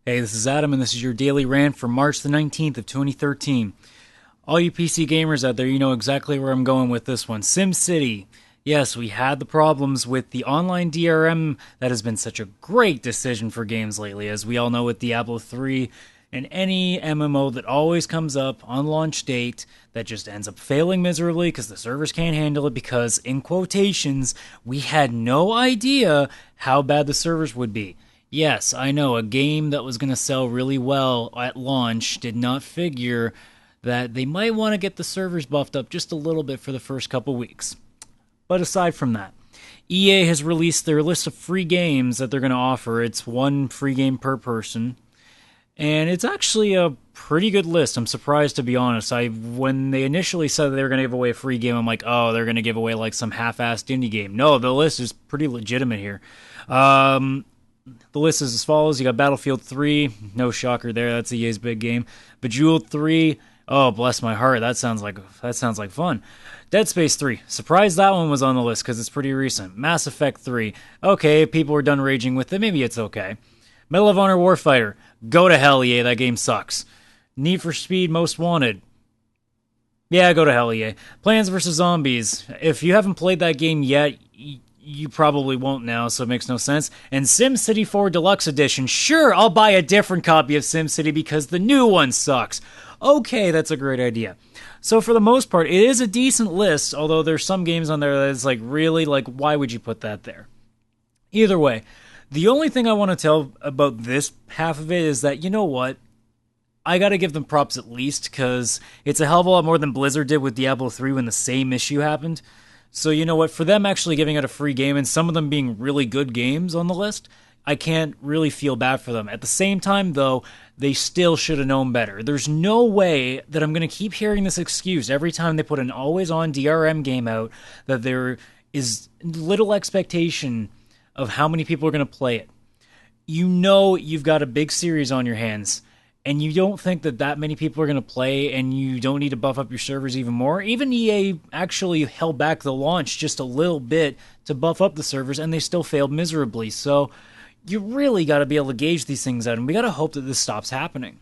Hey, this is Adam, and this is your daily rant for March the 19th of 2013. All you PC gamers out there, you know exactly where I'm going with this one. SimCity. Yes, we had the problems with the online DRM that has been such a great decision for games lately, as we all know with Diablo 3 and any MMO that always comes up on launch date that just ends up failing miserably because the servers can't handle it because, in quotations, we had no idea how bad the servers would be. Yes, I know, a game that was going to sell really well at launch did not figure that they might want to get the servers buffed up just a little bit for the first couple weeks. But aside from that, EA has released their list of free games that they're going to offer. It's one free game per person, and it's actually a pretty good list. I'm surprised, to be honest. When they initially said they were going to give away a free game, I'm like, oh, they're going to give away like some half-assed indie game. No, the list is pretty legitimate here. The list is as follows. You got Battlefield 3, no shocker there. That's EA's big game. Bejeweled 3, oh bless my heart, that sounds like fun. Dead Space 3, surprised that one was on the list because it's pretty recent. Mass Effect 3, okay, people were done raging with it, maybe it's okay. Medal of Honor Warfighter, go to hell, EA, that game sucks. Need for Speed Most Wanted, yeah, go to hell, EA. Plants vs. Zombies, if you haven't played that game yet, you probably won't now, so it makes no sense. And SimCity 4 Deluxe Edition. Sure, I'll buy a different copy of SimCity because the new one sucks. Okay, that's a great idea. So for the most part, it is a decent list, although there's some games on there that is like, really, like, why would you put that there? Either way, the only thing I want to tell about this half of it is that, you know what? I gotta give them props at least, because it's a hell of a lot more than Blizzard did with Diablo 3 when the same issue happened. So you know what, for them actually giving out a free game and some of them being really good games on the list, I can't really feel bad for them. At the same time, though, they still should have known better. There's no way that I'm going to keep hearing this excuse every time they put an always-on DRM game out that there is little expectation of how many people are going to play it. You know you've got a big series on your hands, and you don't think that that many people are going to play, and you don't need to buff up your servers even more. Even EA actually held back the launch just a little bit to buff up the servers, and they still failed miserably. So you really got to be able to gauge these things out, and we got to hope that this stops happening.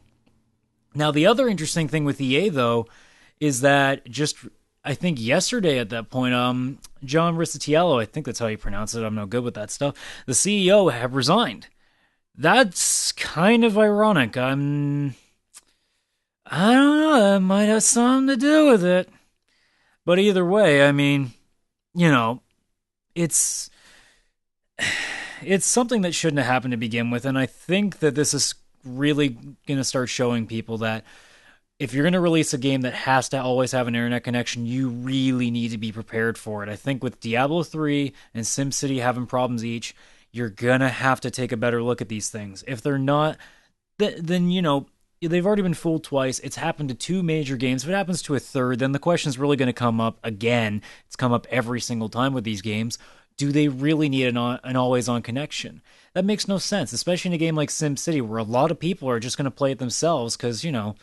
Now, the other interesting thing with EA, though, is that just, I think yesterday at that point, John Riccitiello, I think that's how you pronounce it, I'm no good with that stuff, the CEO have resigned. That's kind of ironic. I don't know, that might have something to do with it. But either way, I mean, you know, it's it's something that shouldn't have happened to begin with, and I think that this is really going to start showing people that if you're going to release a game that has to always have an internet connection, you really need to be prepared for it. I think with Diablo 3 and SimCity having problems each, you're going to have to take a better look at these things. If they're not, then, you know, they've already been fooled twice. It's happened to two major games. If it happens to a third, then the question's really going to come up again. It's come up every single time with these games. Do they really need an always-on connection? That makes no sense, especially in a game like SimCity, where a lot of people are just going to play it themselves because, you know,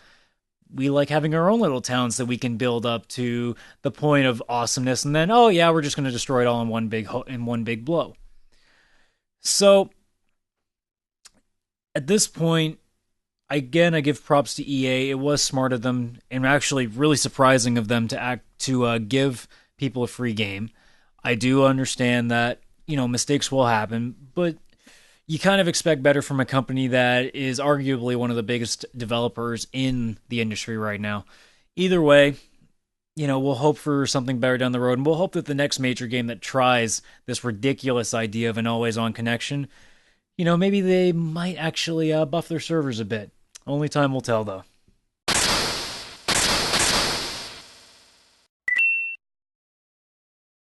we like having our own little towns that we can build up to the point of awesomeness, and then, oh yeah, we're just going to destroy it all in one big blow. So at this point, again, I give props to EA. It was smart of them, and actually really surprising of them to give people a free game. I do understand that, you know, mistakes will happen, but you kind of expect better from a company that is arguably one of the biggest developers in the industry right now. Either way, you know, we'll hope for something better down the road, and we'll hope that the next major game that tries this ridiculous idea of an always-on connection, you know, maybe they might actually buff their servers a bit. Only time will tell, though.